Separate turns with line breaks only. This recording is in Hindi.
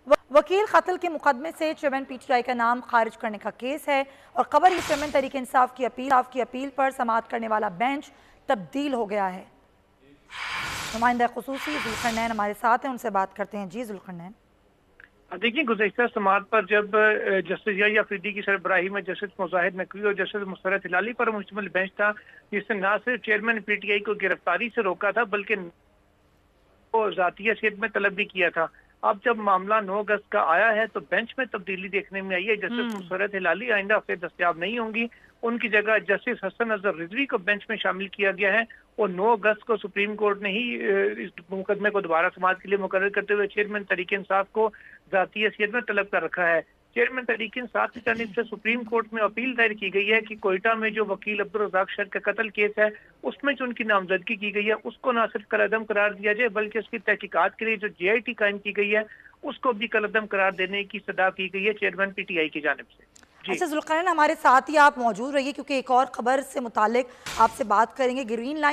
वकील कत्ल के मुकदमे से चेयरमैन पीटीआई का नाम खारिज करने का केस है और खबर ये चेयरमैन तहरीक इंसाफ की अपील पर समाअत करने वाला बेंच तब्दील हो गया है। नुमाइंदा खुसूसी जुल्करनैन हमारे साथ हैं, उनसे बात करते हैं। जी जुल्करनैन।
देखिए, गुज़श्ता समाअत पर जब जस्टिस यहया अफरीदी की सरबराही में जस्टिस मुजाहिद नकवी और जस्टिस मुसर्रत हिलाली पर मुश्तमिल बेंच था, जिसने न सिर्फ चेयरमैन पीटीआई को गिरफ्तारी से रोका था बल्कि को ज़ाती हैसियत में तलब भी किया था। अब जब मामला 9 अगस्त का आया है तो बेंच में तब्दीली देखने में आई है। जस्टिस मुसर्रत हिलाली आइंदा हफ्ते दस्तयाब नहीं होंगी, उनकी जगह जस्टिस हसन अजहर रिजवी को बेंच में शामिल किया गया है और 9 अगस्त को सुप्रीम कोर्ट ने ही इस मुकदमे को दोबारा समाअत के लिए मुकर्रर करते हुए चेयरमैन तहरीक इंसाफ को ज़ाती हैसियत में तलब कर रखा है। चेयरमैन तहरीक इंसाफ की जानिब से सुप्रीम कोर्ट में अपील दायर की गई है कि कोयटा में जो वकील अब्दुल रज़ाक शेख का कत्ल केस है उसमें जो उनकी नामजदगी की गई है उसको न सिर्फ कलअदम करार दिया जाए बल्कि उसकी तहकीकात के लिए जो JIT कायम की गई है उसको भी कलअदम करार देने की सदा की गई है चेयरमैन पीटीआई की जानिब से।
अच्छा जुल्करनैन, हमारे साथ ही आप मौजूद रहिए क्योंकि एक और खबर से मुतालिक आपसे बात करेंगे। Green line